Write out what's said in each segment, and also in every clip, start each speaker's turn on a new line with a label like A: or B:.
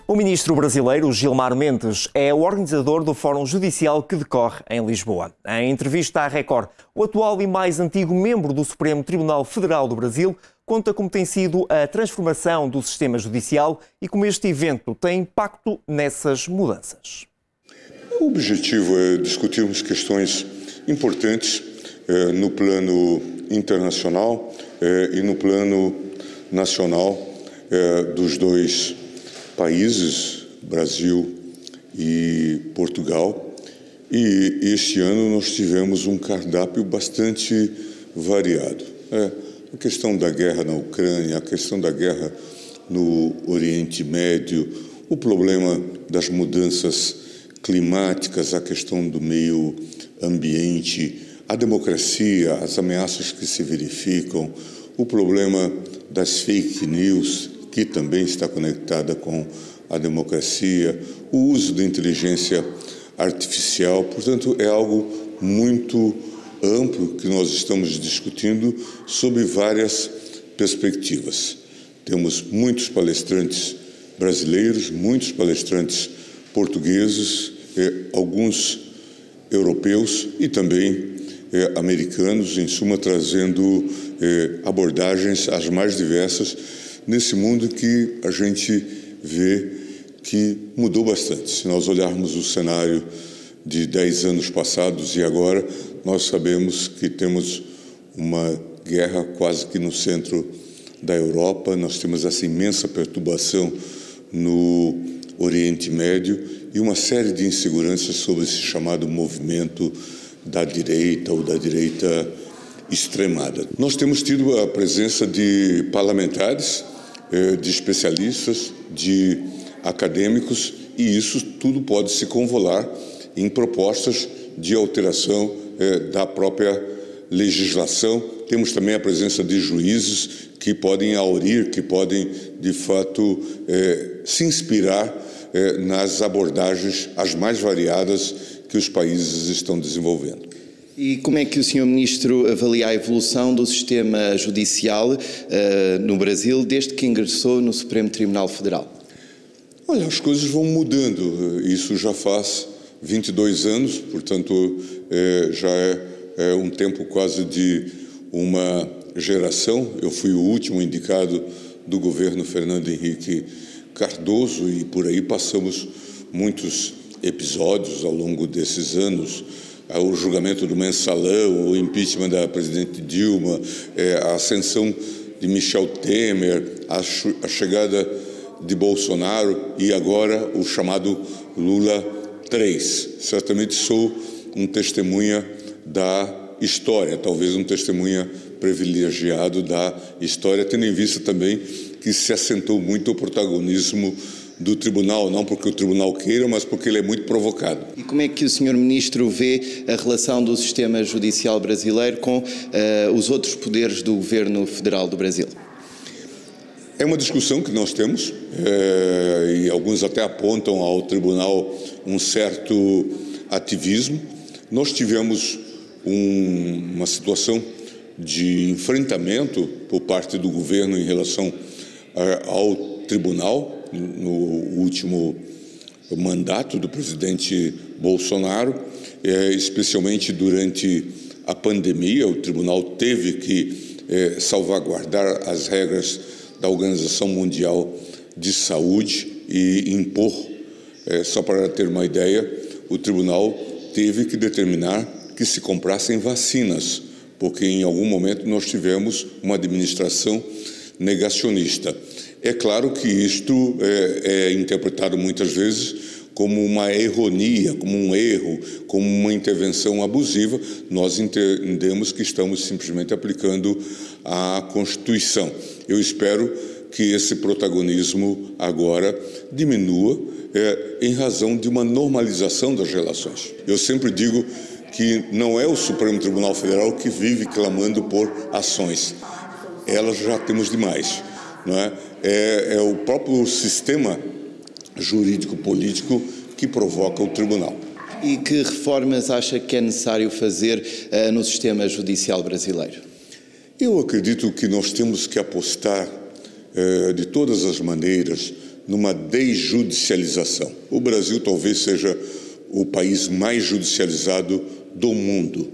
A: O ministro brasileiro Gilmar Mendes é o organizador do Fórum Judicial que decorre em Lisboa. Em entrevista à Record, o atual e mais antigo membro do Supremo Tribunal Federal do Brasil conta como tem sido a transformação do sistema judicial e como este evento tem impacto nessas mudanças.
B: O objetivo é discutirmos questões importantes no plano internacional e no plano nacional dos dois países, Brasil e Portugal, e este ano nós tivemos um cardápio bastante variado. A questão da guerra na Ucrânia, a questão da guerra no Oriente Médio, o problema das mudanças climáticas, a questão do meio ambiente, a democracia, as ameaças que se verificam, o problema das fake news, que também está conectada com a democracia, o uso da inteligência artificial. Portanto, é algo muito amplo que nós estamos discutindo sob várias perspectivas. Temos muitos palestrantes brasileiros, muitos palestrantes portugueses, alguns europeus e também americanos, em suma, trazendo abordagens as mais diversas nesse mundo que a gente vê que mudou bastante. Se nós olharmos o cenário de 10 anos passados e agora, nós sabemos que temos uma guerra quase que no centro da Europa, nós temos essa imensa perturbação no Oriente Médio e uma série de inseguranças sobre esse chamado movimento da direita ou da direita extremada. Nós temos tido a presença de parlamentares, de especialistas, de acadêmicos, e isso tudo pode se convolar em propostas de alteração da própria legislação. Temos também a presença de juízes que podem aurir, que podem, de fato, se inspirar nas abordagens as mais variadas que os países estão desenvolvendo.
C: E como é que o Sr. Ministro avalia a evolução do sistema judicial no Brasil desde que ingressou no Supremo Tribunal Federal?
B: Olha, as coisas vão mudando. Isso já faz 22 anos, portanto, já é um tempo quase de uma geração. Eu fui o último indicado do governo Fernando Henrique Cardoso e por aí passamos muitos episódios ao longo desses anos. O julgamento do Mensalão, o impeachment da presidente Dilma, a ascensão de Michel Temer, a chegada de Bolsonaro e agora o chamado Lula 3. Certamente sou um testemunha da história, talvez um testemunha privilegiado da história, tendo em vista também que se assentou muito o protagonismo do tribunal, não porque o tribunal queira, mas porque ele é muito provocado.
C: E como é que o Sr. Ministro vê a relação do sistema judicial brasileiro com os outros poderes do governo federal do Brasil?
B: É uma discussão que nós temos, e alguns até apontam ao tribunal um certo ativismo. Nós tivemos uma situação de enfrentamento por parte do governo em relação ao tribunal, no último mandato do presidente Bolsonaro, especialmente durante a pandemia. O tribunal teve que salvaguardar as regras da Organização Mundial de Saúde e impor, só para ter uma ideia, o tribunal teve que determinar que se comprassem vacinas, porque em algum momento nós tivemos uma administração negacionista. É claro que isto é interpretado muitas vezes como uma erronia, como um erro, como uma intervenção abusiva. Nós entendemos que estamos simplesmente aplicando a Constituição. Eu espero que esse protagonismo agora diminua em razão de uma normalização das relações. Eu sempre digo que não é o Supremo Tribunal Federal que vive clamando por ações. Elas já temos demais, não é? É o próprio sistema jurídico-político que provoca o tribunal.
C: E que reformas acha que é necessário fazer no sistema judicial brasileiro?
B: Eu acredito que nós temos que apostar de todas as maneiras numa desjudicialização. O Brasil talvez seja o país mais judicializado do mundo.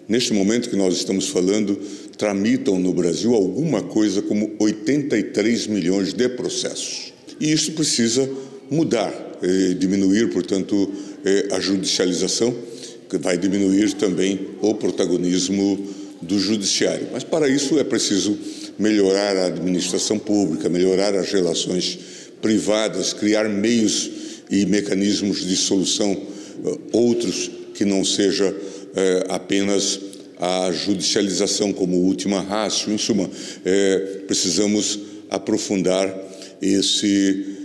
B: Neste momento que nós estamos falando, tramitam no Brasil alguma coisa como 83 milhões de processos. E isso precisa mudar, diminuir, portanto, a judicialização, que vai diminuir também o protagonismo do judiciário. Mas para isso é preciso melhorar a administração pública, melhorar as relações privadas, criar meios e mecanismos de solução outros que não seja apenas a judicialização como última ratio. Em suma, precisamos aprofundar esse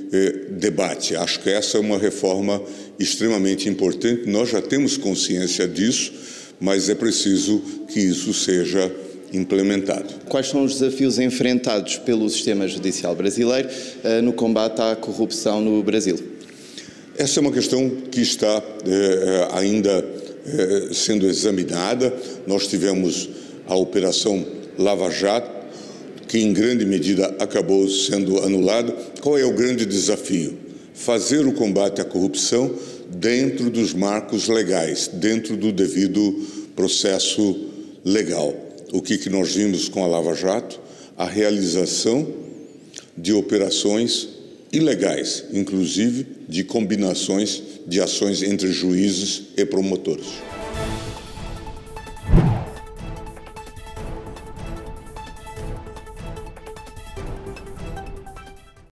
B: debate. Acho que essa é uma reforma extremamente importante. Nós já temos consciência disso, mas é preciso que isso seja implementado.
C: Quais são os desafios enfrentados pelo sistema judicial brasileiro no combate à corrupção no Brasil?
B: Essa é uma questão que está ainda sendo examinada. Nós tivemos a Operação Lava Jato, que em grande medida acabou sendo anulada. Qual é o grande desafio? Fazer o combate à corrupção dentro dos marcos legais, dentro do devido processo legal. O que nós vimos com a Lava Jato? A realização de operações ilegais, inclusive de combinações de ações entre juízes e promotores.